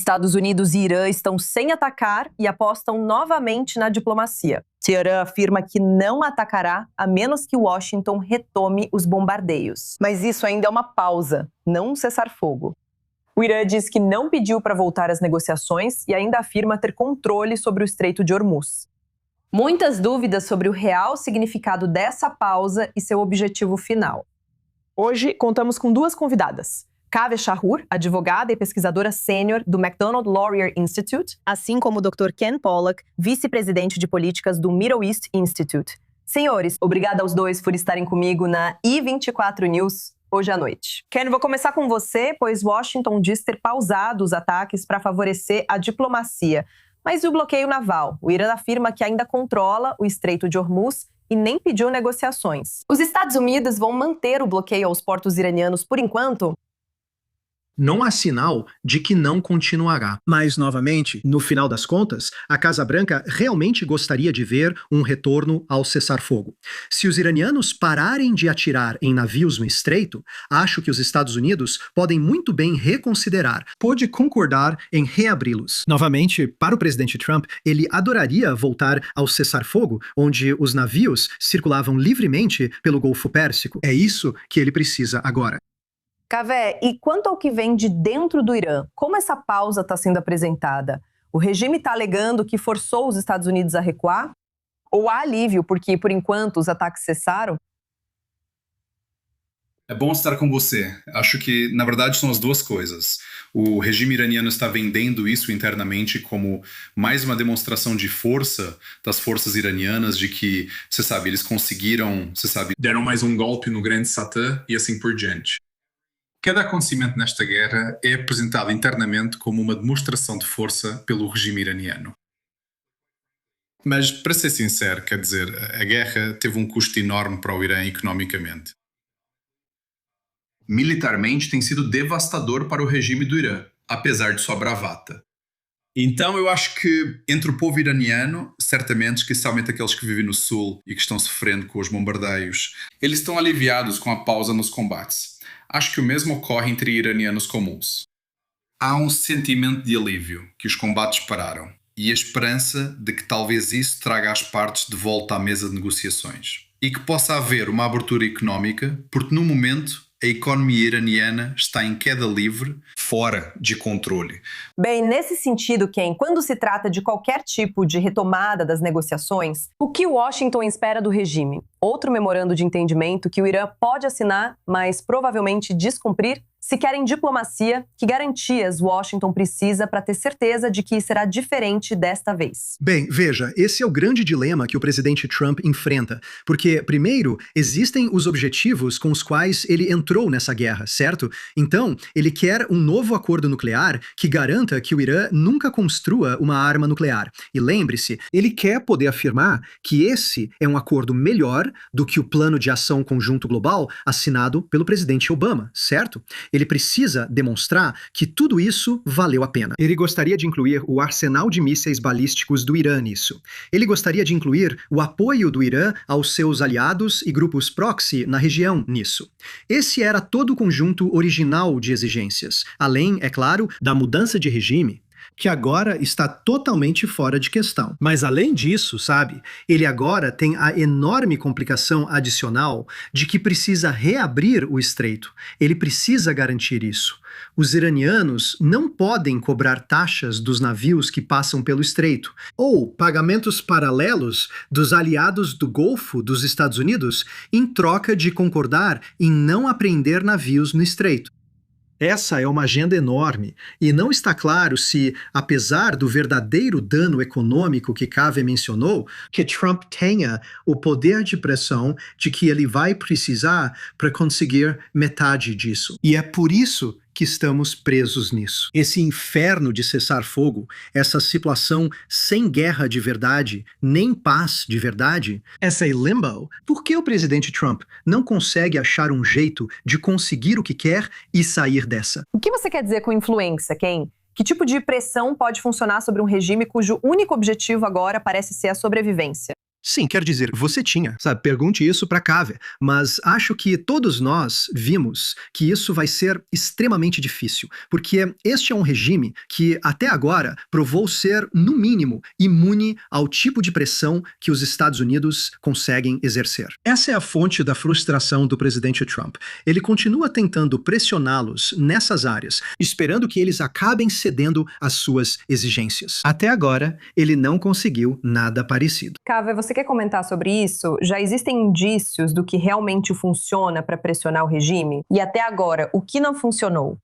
Estados Unidos e Irã estão sem atacar e apostam novamente na diplomacia. Teherã afirma que não atacará a menos que Washington retome os bombardeios. Mas isso ainda é uma pausa, não um cessar-fogo. O Irã diz que não pediu para voltar às negociações e ainda afirma ter controle sobre o Estreito de Hormuz. Muitas dúvidas sobre o real significado dessa pausa e seu objetivo final. Hoje contamos com duas convidadas. Kaveh Shahrour, advogada e pesquisadora sênior do McDonald Laurier Institute, assim como o Dr. Ken Pollack, vice-presidente de políticas do Middle East Institute. Senhores, obrigada aos dois por estarem comigo na I24 News hoje à noite. Ken, vou começar com você, pois Washington diz ter pausado os ataques para favorecer a diplomacia. Mas e o bloqueio naval? O Irã afirma que ainda controla o Estreito de Hormuz e nem pediu negociações. Os Estados Unidos vão manter o bloqueio aos portos iranianos por enquanto? Não há sinal de que não continuará. Mas, novamente, no final das contas, a Casa Branca realmente gostaria de ver um retorno ao cessar-fogo. Se os iranianos pararem de atirar em navios no estreito, acho que os Estados Unidos podem muito bem reconsiderar, pode concordar em reabri-los. Novamente, para o presidente Trump, ele adoraria voltar ao cessar-fogo, onde os navios circulavam livremente pelo Golfo Pérsico. É isso que ele precisa agora. Kaveh, e quanto ao que vem de dentro do Irã, como essa pausa está sendo apresentada? O regime está alegando que forçou os Estados Unidos a recuar? Ou há alívio porque, por enquanto, os ataques cessaram? É bom estar com você. Acho que, na verdade, são as duas coisas. O regime iraniano está vendendo isso internamente como mais uma demonstração de força das forças iranianas, de que, você sabe, eles conseguiram, deram mais um golpe no grande Satã e assim por diante. Cada acontecimento nesta guerra é apresentado internamente como uma demonstração de força pelo regime iraniano. Mas, para ser sincero, quer dizer, a guerra teve um custo enorme para o Irã economicamente. Militarmente tem sido devastador para o regime do Irã, apesar de sua bravata. Então eu acho que entre o povo iraniano, certamente, especialmente aqueles que vivem no sul e que estão sofrendo com os bombardeios, eles estão aliviados com a pausa nos combates. Acho que o mesmo ocorre entre iranianos comuns. Há um sentimento de alívio, que os combates pararam, e a esperança de que talvez isso traga as partes de volta à mesa de negociações. E que possa haver uma abertura económica, porque no momento a economia iraniana está em queda livre, fora de controle. Bem, nesse sentido, Ken, quando se trata de qualquer tipo de retomada das negociações, o que Washington espera do regime? Outro memorando de entendimento que o Irã pode assinar, mas provavelmente descumprir? Se querem diplomacia, que garantias Washington precisa para ter certeza de que será diferente desta vez? Bem, veja, esse é o grande dilema que o presidente Trump enfrenta. Porque, primeiro, existem os objetivos com os quais ele entrou nessa guerra, certo? Então, ele quer um novo acordo nuclear que garanta que o Irã nunca construa uma arma nuclear. E lembre-se, ele quer poder afirmar que esse é um acordo melhor do que o Plano de Ação Conjunto Global assinado pelo presidente Obama, certo? Ele precisa demonstrar que tudo isso valeu a pena. Ele gostaria de incluir o arsenal de mísseis balísticos do Irã nisso. Ele gostaria de incluir o apoio do Irã aos seus aliados e grupos proxy na região nisso. Esse era todo o conjunto original de exigências, além, é claro, da mudança de regime, que agora está totalmente fora de questão. Mas além disso, sabe, ele agora tem a enorme complicação adicional de que precisa reabrir o estreito. Ele precisa garantir isso. Os iranianos não podem cobrar taxas dos navios que passam pelo estreito, ou pagamentos paralelos dos aliados do Golfo dos Estados Unidos em troca de concordar em não apreender navios no estreito. Essa é uma agenda enorme, e não está claro se, apesar do verdadeiro dano econômico que Kaveh mencionou, que Trump tenha o poder de pressão de que ele vai precisar para conseguir metade disso. E é por isso que estamos presos nisso. Esse inferno de cessar-fogo, essa situação sem guerra de verdade, nem paz de verdade, essa limbo. Por que o presidente Trump não consegue achar um jeito de conseguir o que quer e sair dessa? O que você quer dizer com influência, Ken? Que tipo de pressão pode funcionar sobre um regime cujo único objetivo agora parece ser a sobrevivência? Sim, quer dizer, você tinha. Sabe, pergunte isso para Kaveh. Mas acho que todos nós vimos que isso vai ser extremamente difícil, porque este é um regime que, até agora, provou ser, no mínimo, imune ao tipo de pressão que os Estados Unidos conseguem exercer. Essa é a fonte da frustração do presidente Trump. Ele continua tentando pressioná-los nessas áreas, esperando que eles acabem cedendo às suas exigências. Até agora, ele não conseguiu nada parecido. Kaveh, você quer comentar sobre isso? Já existem indícios do que realmente funciona para pressionar o regime? E até agora, o que não funcionou?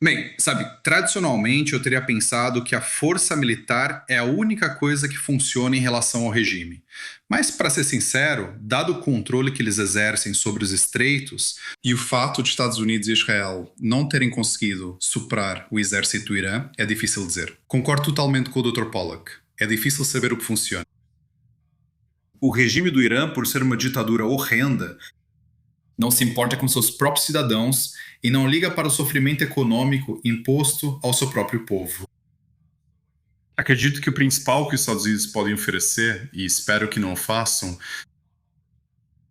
Bem, sabe, tradicionalmente eu teria pensado que a força militar é a única coisa que funciona em relação ao regime. Mas, para ser sincero, dado o controle que eles exercem sobre os estreitos e o fato de Estados Unidos e Israel não terem conseguido superar o exército do Irã, é difícil dizer. Concordo totalmente com o Dr. Pollack. É difícil saber o que funciona. O regime do Irã, por ser uma ditadura horrenda, não se importa com seus próprios cidadãos e não liga para o sofrimento econômico imposto ao seu próprio povo. Acredito que o principal que os Estados Unidos podem oferecer, e espero que não o façam,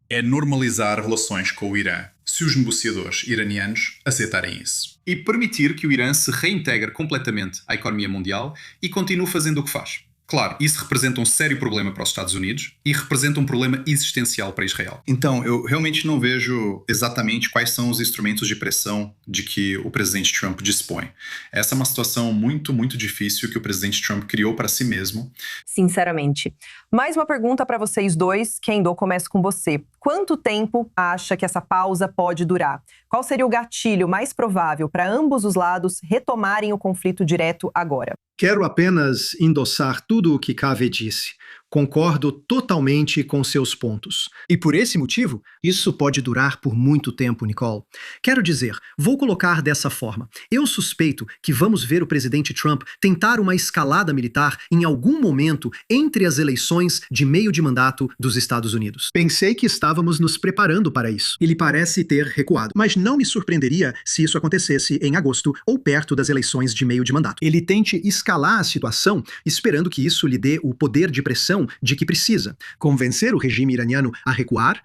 é normalizar relações com o Irã, se os negociadores iranianos aceitarem isso. E permitir que o Irã se reintegre completamente à economia mundial e continue fazendo o que faz. Claro, isso representa um sério problema para os Estados Unidos e representa um problema existencial para Israel. Então, eu realmente não vejo exatamente quais são os instrumentos de pressão de que o presidente Trump dispõe. Essa é uma situação muito, muito difícil que o presidente Trump criou para si mesmo. Sinceramente. Mais uma pergunta para vocês dois. Kendall, começo com você. Quanto tempo acha que essa pausa pode durar? Qual seria o gatilho mais provável para ambos os lados retomarem o conflito direto agora? Quero apenas endossar tudo o que Kaveh disse. Concordo totalmente com seus pontos. E por esse motivo, isso pode durar por muito tempo, Nicole. Quero dizer, vou colocar dessa forma. Eu suspeito que vamos ver o presidente Trump tentar uma escalada militar em algum momento entre as eleições de meio de mandato dos Estados Unidos. Pensei que estávamos nos preparando para isso. Ele parece ter recuado, mas não me surpreenderia se isso acontecesse em agosto ou perto das eleições de meio de mandato. Ele tente escalar a situação, esperando que isso lhe dê o poder de pressão de que precisa, convencer o regime iraniano a recuar.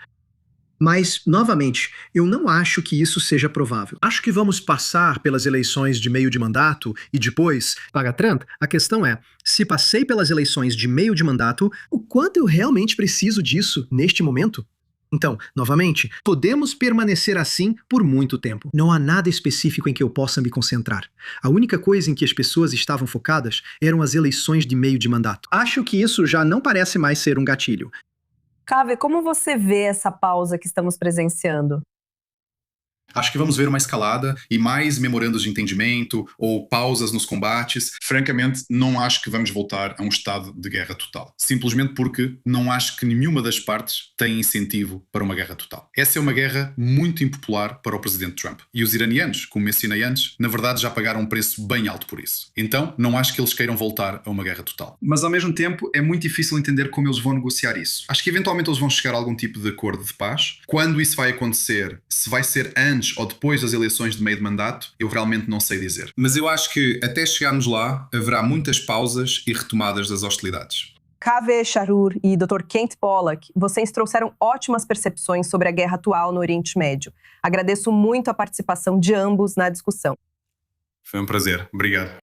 Mas, novamente, eu não acho que isso seja provável. Acho que vamos passar pelas eleições de meio de mandato e depois, para Trump, a questão é, se passei pelas eleições de meio de mandato, o quanto eu realmente preciso disso neste momento? Então, novamente, podemos permanecer assim por muito tempo. Não há nada específico em que eu possa me concentrar. A única coisa em que as pessoas estavam focadas eram as eleições de meio de mandato. Acho que isso já não parece mais ser um gatilho. Kaveh, como você vê essa pausa que estamos presenciando? Acho que vamos ver uma escalada e mais memorandos de entendimento ou pausas nos combates. Francamente, não acho que vamos voltar a um estado de guerra total. Simplesmente porque não acho que nenhuma das partes tem incentivo para uma guerra total. Essa é uma guerra muito impopular para o presidente Trump. E os iranianos, como mencionei antes, na verdade já pagaram um preço bem alto por isso. Então, não acho que eles queiram voltar a uma guerra total. Mas ao mesmo tempo, é muito difícil entender como eles vão negociar isso. Acho que eventualmente eles vão chegar a algum tipo de acordo de paz. Quando isso vai acontecer, se vai ser antes ou depois das eleições de meio de mandato, eu realmente não sei dizer. Mas eu acho que até chegarmos lá, haverá muitas pausas e retomadas das hostilidades. Kaveh Sharur e Dr. Kent Pollack, vocês trouxeram ótimas percepções sobre a guerra atual no Oriente Médio. Agradeço muito a participação de ambos na discussão. Foi um prazer. Obrigado.